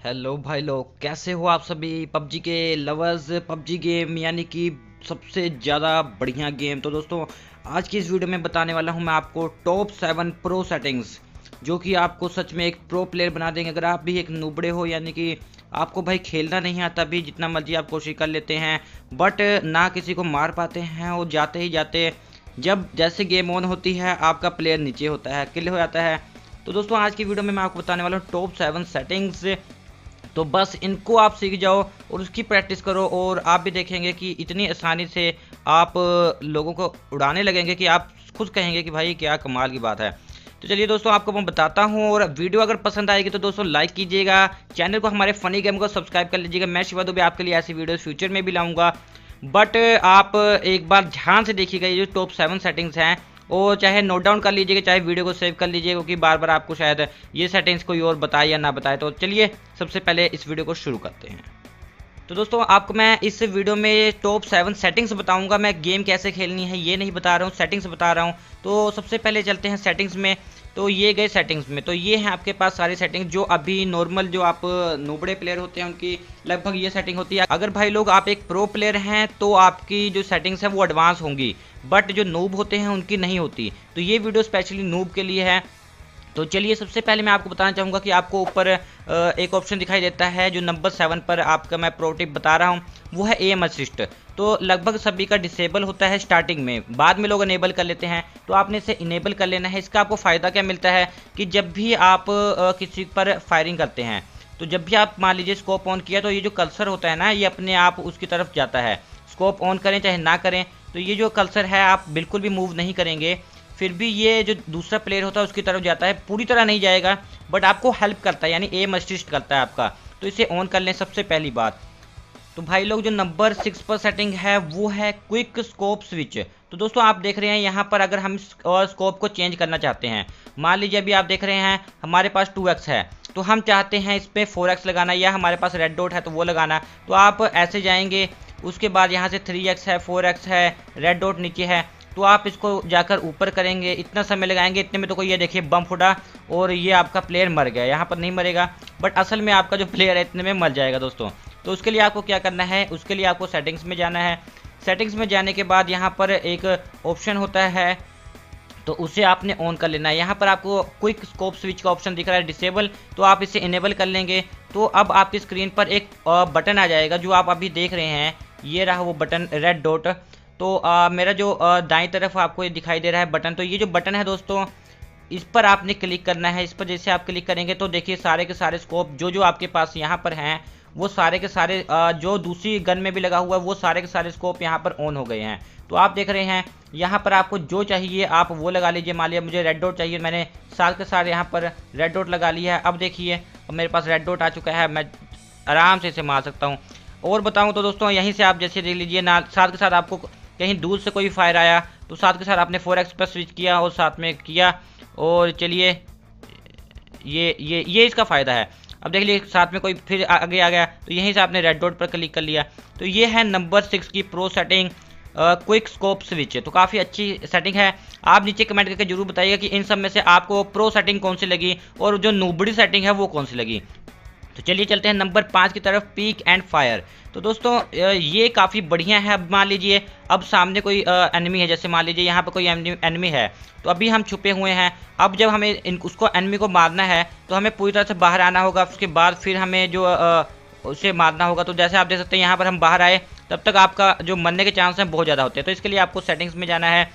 Hello भाई लोग, कैसे हो आप सभी पबजी के लवर्स। पबजी गेम यानी कि सबसे ज़्यादा बढ़िया गेम। तो दोस्तों, आज की इस वीडियो में बताने वाला हूं मैं आपको टॉप 7 प्रो सेटिंग्स, जो कि आपको सच में एक प्रो प्लेयर बना देंगे। अगर आप भी एक नुबड़े हो, यानी कि आपको भाई खेलना नहीं आता, भी जितना मर्जी आप कोशिश कर लेते हैं बट ना किसी को मार पाते हैं, और जाते ही जाते जब जैसे गेम ऑन होती है आपका प्लेयर नीचे होता है, किल हो जाता है। तो दोस्तों, आज की वीडियो में मैं आपको बताने वाला हूँ टॉप 7 सेटिंग्स। तो बस इनको आप सीख जाओ और उसकी प्रैक्टिस करो, और आप भी देखेंगे कि इतनी आसानी से आप लोगों को उड़ाने लगेंगे कि आप खुद कहेंगे कि भाई क्या कमाल की बात है। तो चलिए दोस्तों, आपको मैं बताता हूँ, और वीडियो अगर पसंद आएगी तो दोस्तों लाइक कीजिएगा, चैनल को हमारे फनी गेम को सब्सक्राइब कर लीजिएगा। मैं शिवा दुबे आपके लिए ऐसी वीडियो फ्यूचर में भी लाऊंगा, बट आप एक बार ध्यान से देखिएगा ये जो टॉप 7 सेटिंग्स हैं, और चाहे नोट डाउन कर लीजिएगा, चाहे वीडियो को सेव कर लीजिएगा, क्योंकि बार बार आपको शायद ये सेटिंग्स कोई और बताए या ना बताए। तो चलिए सबसे पहले इस वीडियो को शुरू करते हैं। तो दोस्तों, आपको मैं इस वीडियो में टॉप 7 सेटिंग्स बताऊंगा। मैं गेम कैसे खेलनी है ये नहीं बता रहा हूँ, सेटिंग्स बता रहा हूँ। तो सबसे पहले चलते हैं सेटिंग्स में। तो ये गए सेटिंग्स में, तो ये हैं आपके पास सारी सेटिंग्स जो अभी नॉर्मल जो आप नोबड़े प्लेयर होते हैं उनकी लगभग ये सेटिंग होती है। अगर भाई लोग आप एक प्रो प्लेयर हैं तो आपकी जो सेटिंग्स है वो एडवांस होंगी, बट जो नूब होते हैं उनकी नहीं होती। तो ये वीडियो स्पेशली नूब के लिए है। तो चलिए सबसे पहले मैं आपको बताना चाहूँगा कि आपको ऊपर एक ऑप्शन दिखाई देता है जो नंबर 7 पर आपका मैं प्रो टिप बता रहा हूँ, वो है एम असिस्ट। तो लगभग सभी का डिसेबल होता है स्टार्टिंग में, बाद में लोग इनेबल कर लेते हैं। तो आपने इसे इनेबल कर लेना है। इसका आपको फ़ायदा क्या मिलता है कि जब भी आप किसी पर फायरिंग करते हैं, तो जब भी आप मान लीजिए स्कोप ऑन किया, तो ये जो कर्सर होता है ना, ये अपने आप उसकी तरफ जाता है। स्कोप ऑन करें चाहे ना करें, तो ये जो कर्सर है आप बिल्कुल भी मूव नहीं करेंगे, फिर भी ये जो दूसरा प्लेयर होता है उसकी तरफ जाता है। पूरी तरह नहीं जाएगा, बट आपको हेल्प करता है, यानी एम असिस्ट करता है आपका। तो इसे ऑन कर लें सबसे पहली बात। तो भाई लोग, जो नंबर 6 पर सेटिंग है वो है क्विक स्कोप स्विच। तो दोस्तों, आप देख रहे हैं यहाँ पर अगर हम स्कोप को चेंज करना चाहते हैं, मान लीजिए अभी आप देख रहे हैं हमारे पास 2x है, तो हम चाहते हैं इस पर 4x लगाना, या हमारे पास रेड डॉट है तो वो लगाना। तो आप ऐसे जाएंगे, उसके बाद यहाँ से 3x है, 4x है, रेड डॉट नीचे है, तो आप इसको जाकर ऊपर करेंगे, इतना समय लगाएंगे। इतने में तो कोई ये देखिए बम फुटा और ये आपका प्लेयर मर गया। यहाँ पर नहीं मरेगा, बट असल में आपका जो प्लेयर है इतने में मर जाएगा दोस्तों। तो उसके लिए आपको क्या करना है, उसके लिए आपको सेटिंग्स में जाना है। सेटिंग्स में जाने के बाद यहाँ पर एक ऑप्शन होता है, तो उसे आपने ऑन कर लेना है। यहाँ पर आपको क्विक स्कोप स्विच का ऑप्शन दिख रहा है डिसेबल, तो आप इसे इनेबल कर लेंगे। तो अब आपकी स्क्रीन पर एक बटन आ जाएगा जो आप अभी देख रहे हैं, ये रहा वो बटन रेड डॉट। तो मेरा जो दाईं तरफ आपको ये दिखाई दे रहा है बटन, तो ये जो बटन है दोस्तों, इस पर आपने क्लिक करना है। इस पर जैसे आप क्लिक करेंगे तो देखिए सारे के सारे स्कोप जो आपके पास यहाँ पर हैं, वो सारे के सारे जो दूसरी गन में भी लगा हुआ है वो सारे के सारे स्कोप यहाँ पर ऑन हो गए हैं। तो आप देख रहे हैं यहाँ पर आपको जो चाहिए आप वो लगा लीजिए। मान लिया मुझे रेड डॉट चाहिए, मैंने सारे के सारे यहाँ पर रेड डॉट लगा लिया है। अब देखिए अब मेरे पास रेड डॉट आ चुका है, मैं आराम से इसे मार सकता हूँ। और बताऊँ तो दोस्तों, यहीं से आप जैसे देख लीजिए ना, साथ के साथ आपको कहीं दूर से कोई फायर आया तो साथ के साथ आपने 4x पर स्विच किया और साथ में किया। और चलिए ये इसका फ़ायदा है। अब देख लीजिए साथ में कोई फिर आगे आ गया, तो यहीं से आपने रेड डॉट पर क्लिक कर लिया। तो ये है नंबर 6 की pro setting, quick scope switch. तो काफ़ी अच्छी सेटिंग है। आप नीचे कमेंट करके जरूर बताइएगा कि इन सब में से आपको प्रो सेटिंग कौन सी लगी और जो नूबड़ी सेटिंग है वो कौन सी लगी। तो चलिए चलते हैं नंबर 5 की तरफ, पीक एंड फायर। तो दोस्तों, ये काफ़ी बढ़िया है। अब मान लीजिए अब सामने कोई एनिमी है, जैसे मान लीजिए यहाँ पर कोई एनिमी है, तो अभी हम छुपे हुए हैं। अब जब हमें उसको एनिमी को मारना है तो हमें पूरी तरह से बाहर आना होगा, उसके बाद फिर हमें जो उसे मारना होगा। तो जैसे आप देख सकते हैं यहाँ पर हम बाहर आए, तब तक आपका जो मरने के चांस हैं बहुत ज़्यादा होते हैं। तो इसके लिए आपको सेटिंग्स में जाना है।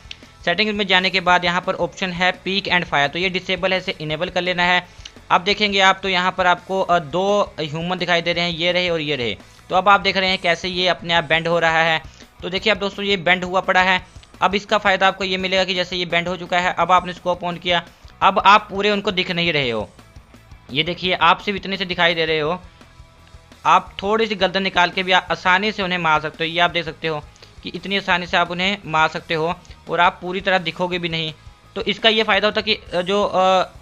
सेटिंग्स में जाने के बाद यहाँ पर ऑप्शन है पीक एंड फायर, तो ये डिसेबल है, इसे इनेबल कर लेना है। अब देखेंगे आप तो यहाँ पर आपको 2 ह्यूमन दिखाई दे रहे हैं, ये रहे और ये रहे। तो अब आप देख रहे हैं कैसे ये अपने आप बेंड हो रहा है। तो देखिए अब दोस्तों ये बेंड हुआ पड़ा है। अब इसका फ़ायदा आपको ये मिलेगा कि जैसे ये बेंड हो चुका है, अब आपने स्कोप ऑन किया, अब आप पूरे उनको दिख नहीं रहे हो। ये देखिए आप सिर्फ इतने से दिखाई दे रहे हो। आप थोड़ी सी गर्दन निकाल के भी आसानी से उन्हें मार सकते हो। ये आप देख सकते हो कि इतनी आसानी से आप उन्हें मार सकते हो, और आप पूरी तरह दिखोगे भी नहीं। तो इसका ये फ़ायदा होता है कि जो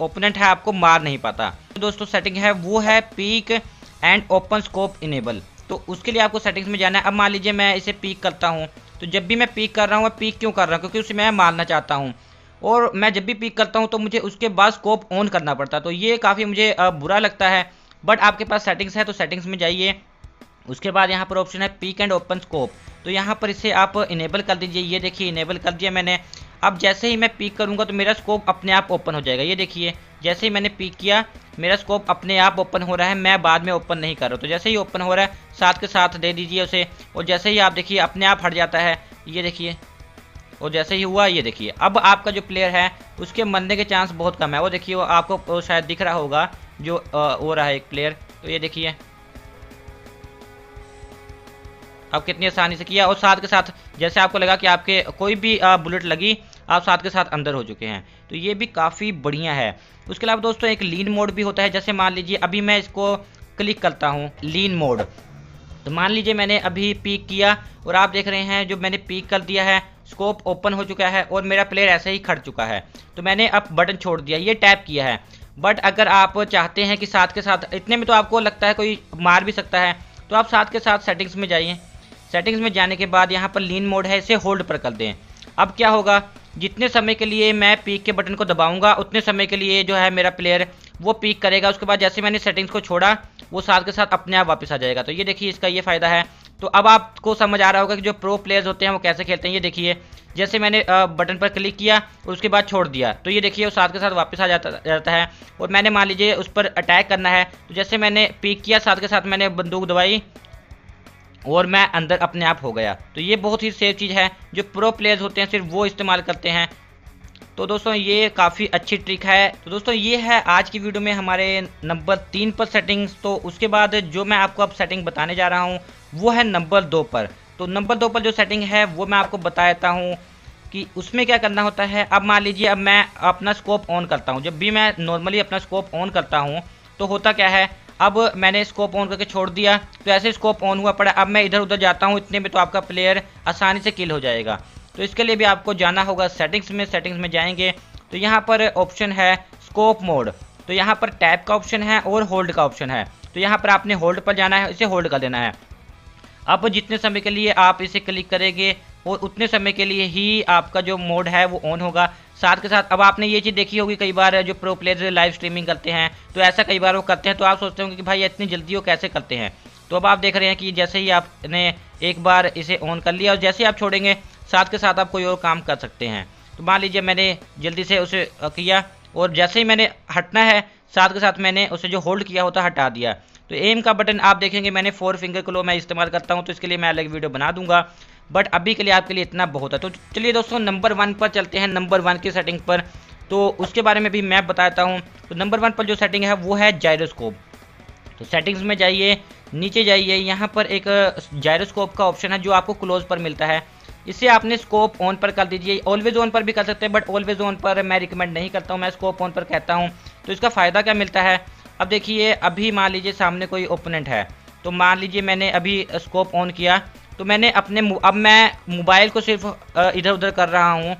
ओपोनेंट है आपको मार नहीं पाता। तो दोस्तों सेटिंग है वो है peak and open scope enable. तो उसके लिए आपको सेटिंग्स में जाना है। अब मान लीजिए मैं इसे पीक करता हूँ, तो जब भी मैं पीक कर रहा हूँ, मैं पीक क्यों कर रहा हूँ, क्योंकि उसे मैं मारना चाहता हूँ। और मैं जब भी पीक करता हूँ तो मुझे उसके बाद स्कोप ऑन करना पड़ता है। तो ये काफ़ी मुझे बुरा लगता है। बट आपके पास सेटिंग्स है तो सेटिंग्स में जाइए। उसके बाद यहाँ पर ऑप्शन है पीक एंड ओपन स्कोप, तो यहाँ पर इसे आप इनेबल कर दीजिए। ये देखिए इनेबल कर दिया मैंने। अब जैसे ही मैं पीक करूँगा तो मेरा स्कोप अपने आप ओपन हो जाएगा। ये देखिए जैसे ही मैंने पीक किया मेरा स्कोप अपने आप ओपन हो रहा है, मैं बाद में ओपन नहीं कर रहा हूँ। तो जैसे ही ओपन हो रहा है साथ के साथ दे दीजिए उसे, और जैसे ही आप देखिए अपने आप हट जाता है। ये देखिए, और जैसे ही हुआ ये देखिए अब आपका जो प्लेयर है उसके मरने के चांस बहुत कम है। वो देखिए वो आपको शायद दिख रहा होगा जो हो रहा है एक प्लेयर। तो ये देखिए आप कितनी आसानी से किया, और साथ के साथ जैसे आपको लगा कि आपके कोई भी बुलेट लगी आप साथ के साथ अंदर हो चुके हैं। तो ये भी काफ़ी बढ़िया है। उसके अलावा दोस्तों एक लीन मोड भी होता है। जैसे मान लीजिए अभी मैं इसको क्लिक करता हूँ लीन मोड, तो मान लीजिए मैंने अभी पीक किया और आप देख रहे हैं जो मैंने पीक कर दिया है स्कोप ओपन हो चुका है और मेरा प्लेयर ऐसे ही खड़ चुका है। तो मैंने अब बटन छोड़ दिया, ये टैप किया है। बट अगर आप चाहते हैं कि साथ के साथ इतने में तो आपको लगता है कोई मार भी सकता है, तो आप साथ के साथ सेटिंग्स में जाइए। सेटिंग्स में जाने के बाद यहाँ पर लीन मोड है, इसे होल्ड पर कर दें। अब क्या होगा, जितने समय के लिए मैं पीक के बटन को दबाऊंगा उतने समय के लिए जो है मेरा प्लेयर वो पीक करेगा। उसके बाद जैसे मैंने सेटिंग्स को छोड़ा वो साथ के साथ अपने आप वापस आ जाएगा। तो ये देखिए इसका ये फ़ायदा है। तो अब आपको समझ आ रहा होगा कि जो प्रो प्लेयर्स होते हैं वो कैसे खेलते हैं। ये देखिए जैसे मैंने बटन पर क्लिक किया और उसके बाद छोड़ दिया तो ये देखिए वो साथ के साथ वापस आ जाता है। और मैंने मान लीजिए उस पर अटैक करना है, तो जैसे मैंने पीक किया साथ के साथ मैंने बंदूक दबाई और मैं अंदर अपने आप हो गया। तो ये बहुत ही सेफ चीज़ है, जो प्रो प्लेयर्स होते हैं सिर्फ वो इस्तेमाल करते हैं। तो दोस्तों ये काफ़ी अच्छी ट्रिक है। तो दोस्तों ये है आज की वीडियो में हमारे नंबर 3 पर सेटिंग्स। तो उसके बाद जो मैं आपको अब सेटिंग बताने जा रहा हूँ वो है नंबर 2 पर। तो नंबर 2 पर जो सेटिंग है वो मैं आपको बता देता हूँ कि उसमें क्या करना होता है। अब मान लीजिए अब मैं अपना स्कोप ऑन करता हूँ, जब भी मैं नॉर्मली अपना स्कोप ऑन करता हूँ तो होता क्या है, अब मैंने स्कोप ऑन करके छोड़ दिया तो ऐसे स्कोप ऑन हुआ पड़ा। अब मैं इधर उधर जाता हूँ, इतने में तो आपका प्लेयर आसानी से किल हो जाएगा। तो इसके लिए भी आपको जाना होगा सेटिंग्स में। सेटिंग्स में जाएंगे तो यहाँ पर ऑप्शन है स्कोप मोड, तो यहाँ पर टैप का ऑप्शन है और होल्ड का ऑप्शन है। तो यहाँ पर आपने होल्ड पर जाना है, इसे होल्ड कर देना है। अब जितने समय के लिए आप इसे क्लिक करेंगे और उतने समय के लिए ही आपका जो मोड है वो ऑन होगा। साथ के साथ अब आपने ये चीज़ देखी होगी कई बार जो प्रो प्लेयर्स लाइव स्ट्रीमिंग करते हैं तो ऐसा कई बार वो करते हैं, तो आप सोचते होंगे कि भाई इतनी जल्दी वो कैसे करते हैं। तो अब आप देख रहे हैं कि जैसे ही आपने एक बार इसे ऑन कर लिया और जैसे ही आप छोड़ेंगे साथ के साथ आप कोई और काम कर सकते हैं। तो मान लीजिए मैंने जल्दी से उसे किया और जैसे ही मैंने हटना है साथ के साथ मैंने उसे जो होल्ड किया होता हटा दिया। तो एम का बटन आप देखेंगे मैंने 4 फिंगर क्लो मैं इस्तेमाल करता हूं, तो इसके लिए मैं अलग वीडियो बना दूंगा, बट अभी के लिए आपके लिए इतना बहुत है। तो चलिए दोस्तों नंबर 1 पर चलते हैं, नंबर 1 की सेटिंग पर। तो उसके बारे में भी मैं बताता हूँ। तो नंबर 1 पर जो सेटिंग है वो है जायरोस्कोप। तो सेटिंग्स में जाइए, नीचे जाइए, यहाँ पर एक जायरोस्कोप का ऑप्शन है जो आपको क्लोज पर मिलता है। इसे आपने स्कोप ऑन पर कर दीजिए। ऑलवेज ऑन पर भी कर सकते हैं बट ऑलवेज ऑन पर मैं रिकमेंड नहीं करता हूँ, मैं स्कोप ऑन पर कहता हूँ। तो इसका फ़ायदा क्या मिलता है, अब देखिए अभी मान लीजिए सामने कोई ओपोनेंट है, तो मान लीजिए मैंने अभी स्कोप ऑन किया तो मैंने अब मैं मोबाइल को सिर्फ इधर उधर कर रहा हूँ।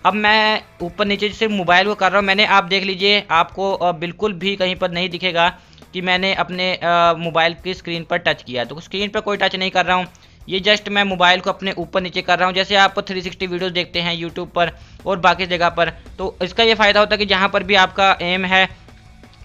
अब मैं ऊपर नीचे सिर्फ मोबाइल को कर रहा हूँ। मैंने आप देख लीजिए आपको बिल्कुल भी कहीं पर नहीं दिखेगा कि मैंने अपने मोबाइल की स्क्रीन पर टच किया। तो स्क्रीन पर कोई टच नहीं कर रहा हूँ, ये जस्ट मैं मोबाइल को अपने ऊपर नीचे कर रहा हूँ। जैसे आप 360 वीडियोस देखते हैं यूट्यूब पर और बाकी जगह पर, तो इसका ये फ़ायदा होता है कि जहाँ पर भी आपका एम है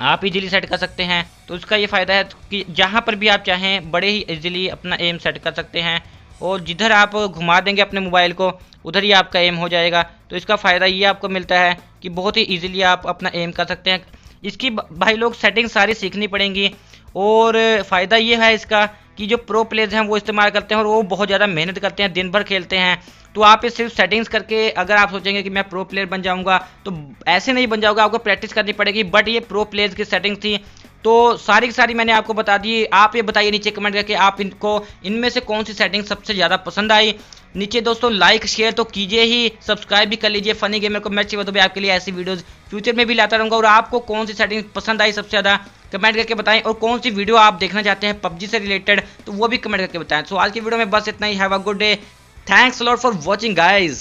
आप इजीली सेट कर सकते हैं। तो इसका ये फ़ायदा है कि जहाँ पर भी आप चाहें बड़े ही इजीली अपना एम सेट कर सकते हैं और जिधर आप घुमा देंगे अपने मोबाइल को उधर ही आपका एम हो जाएगा। तो इसका फ़ायदा ये आपको मिलता है कि बहुत ही ईजिली आप अपना एम कर सकते हैं। इसकी भाई लोग सेटिंग सारी सीखनी पड़ेंगी और फ़ायदा ये है इसका कि जो प्रो प्लेयर्स हैं वो इस्तेमाल करते हैं और वो बहुत ज़्यादा मेहनत करते हैं, दिन भर खेलते हैं। तो आप इस सिर्फ सेटिंग्स करके अगर आप सोचेंगे कि मैं प्रो प्लेयर बन जाऊंगा तो ऐसे नहीं बन जाओगे, आपको प्रैक्टिस करनी पड़ेगी। बट ये प्रो प्लेयर्स की सेटिंग थी तो सारी की सारी मैंने आपको बता दी। आप ये बताइए नीचे कमेंट करके आप इनमें से कौन सी सेटिंग सबसे ज़्यादा पसंद आई। नीचे दोस्तों लाइक शेयर तो कीजिए ही, सब्सक्राइब भी कर लीजिए। फनी गेमर को मैं चाहिए तो भी आपके लिए ऐसी वीडियोस फ्यूचर में भी लाता रहूँगा। और आपको कौन सी सेटिंग पसंद आई सबसे ज़्यादा कमेंट करके बताएं, और कौन सी वीडियो आप देखना चाहते हैं पबजी से रिलेटेड तो वो भी कमेंट करके बताएं। सो आज की वीडियो में बस इतना ही। Have a good day, thanks a lot for watching guys.